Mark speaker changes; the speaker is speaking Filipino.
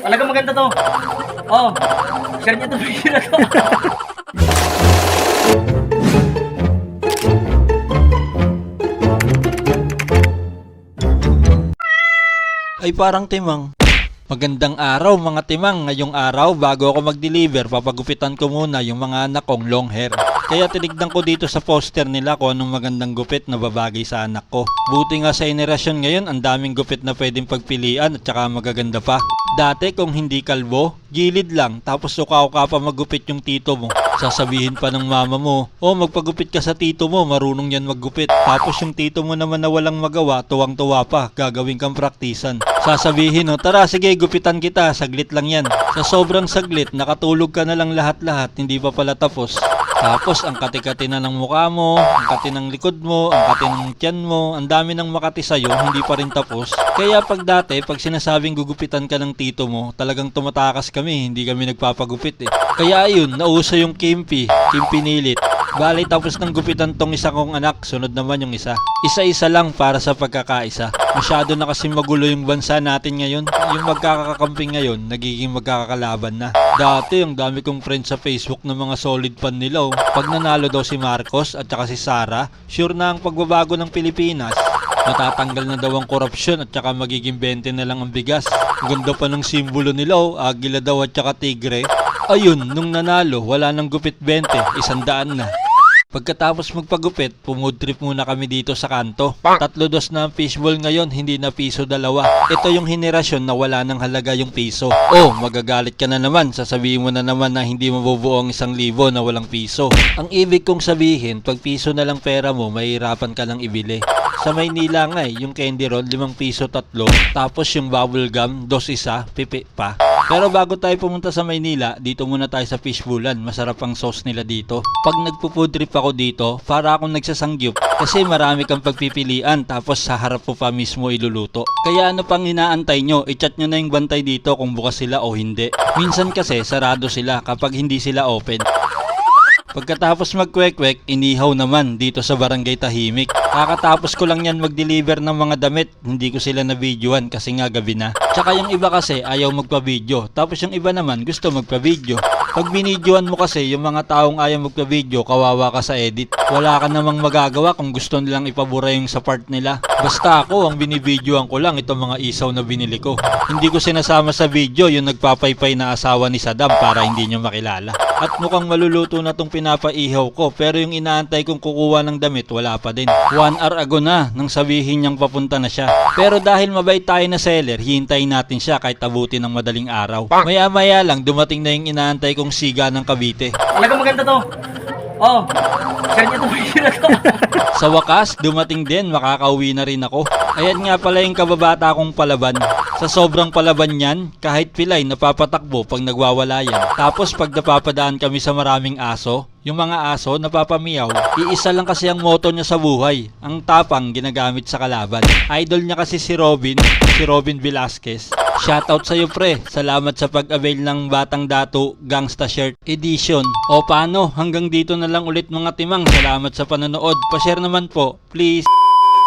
Speaker 1: Talagang maganda to. Oh, share niyo to video na to.
Speaker 2: Ay parang timang. Magandang araw mga timang. Ngayong araw bago ako mag-deliver, papagupitan ko muna yung mga anak kong long hair. Kaya tinignan ko dito sa poster nila kung anong magandang gupit na babagay sa anak ko. Buti nga sa henerasyon ngayon, ang daming gupit na pwedeng pagpilian at saka magaganda pa. Dati kung hindi kalbo, gilid lang tapos uka-uka pa maggupit yung tito mo. Sasabihin pa ng mama mo, oh magpagupit ka sa tito mo, marunong yan maggupit. Tapos yung tito mo naman na walang magawa, tuwang-tuwa pa, gagawin kang praktisan. Sasabihin, oh tara sige gupitan kita, saglit lang yan. Sa sobrang saglit, nakatulog ka na lang lahat-lahat, hindi pa pala tapos. Tapos ang kati-kati na ng mukha mo, ang kati ng likod mo, ang kati ng tiyan mo, ang dami ng makati sa'yo, hindi pa rin tapos. Kaya pag sinasabing gugupitan ka ng tito mo, talagang tumatakas kami, hindi kami nagpapagupit eh. Kaya ayun, nauso yung kimpi nilit. Bali tapos ng gupitan tong isa kong anak, sunod naman yung isa. Isa-isa lang para sa pagkakaisa. Masyado na kasi magulo yung bansa natin ngayon. Yung magkakakamping ngayon, nagiging magkakalaban na. Dati, ang dami kong friends sa Facebook ng mga solid fan nila. Pag nanalo daw si Marcos at saka si Sara, sure na ang pagbabago ng Pilipinas. Natatanggal na daw ang korupsyon at saka magiging 20 na lang ang bigas. Ang ganda pa ng simbolo nila, agila daw at saka tigre. Ayun, nung nanalo, wala nang gupit 20, 100 na. Pagkatapos magpagupit, pumood trip muna kami dito sa kanto. 3 dos na ang fishball ngayon, hindi na piso 2. Ito yung henerasyon na wala nang halaga yung piso. Oh, magagalit ka na naman, sasabihin mo na naman na hindi mabubuo ang 1,000 na walang piso. Ang ibig kong sabihin, pag piso na lang pera mo, mahihirapan ka lang ibili. Sa Maynila nga yung candy roll, 5 piso 3. Tapos yung bubble gum, 2 isa, pipi pa. Pero bago tayo pumunta sa Maynila, dito muna tayo sa fishbowlan. Masarap ang sauce nila dito. Pag nagpo-food trip ako dito, para akong nagsasangyup. Kasi marami kang pagpipilian, tapos sa harap mo pa mismo iluluto. Kaya ano pang inaantay nyo? I-chat nyo na yung bantay dito kung bukas sila o hindi. Minsan kasi sarado sila kapag hindi sila open. Pagkatapos magkwek-kwek, inihaw naman dito sa Barangay Tahimik. Kakatapos ko lang yan mag-deliver ng mga damit, hindi ko sila na-videoan kasi nga gabi na. Tsaka yung iba kasi ayaw magpa-video, tapos yung iba naman gusto magpa-video. Pag binidyoan mo kasi yung mga taong ayaw magpa-video, kawawa ka sa edit. Wala ka namang magagawa kung gusto nilang ipabura yung sa part nila. Basta ako, ang binibidyoan ko lang itong mga isaw na binili ko. Hindi ko sinasama sa video yung nagpapaypay na asawa ni Saddam para hindi nyo makilala. At mukhang maluluto na tong pinapaihaw ko, pero yung inaantay kong kukuha ng damit wala pa din. 1 hour ago na nang sabihin niyang papunta na siya. Pero dahil mabait tayo na seller, hihintayin natin siya kahit abutin ng madaling araw. Maya-maya lang dumating na yung inaantay kong siga ng Cavite.
Speaker 1: Talagang maganda to. Oh, share niyo to video na to.
Speaker 2: Sa wakas, dumating din, makakauwi na rin ako. Ayan nga pala yung kababata kong palaban. Sa sobrang palaban yan, kahit pilay napapatakbo pag nagwawala yan. Tapos pag napapadaan kami sa maraming aso, yung mga aso napapamiyaw. Iisa lang kasi ang moto niya sa buhay. Ang tapang ginagamit sa kalaban. Idol niya kasi si Robin Velasquez. Shoutout sa'yo pre, salamat sa pag-avail ng Batang Dato Gangsta Shirt Edition. O paano, hanggang dito na lang ulit mga timang. Salamat sa panonood. Pa-share naman po, please.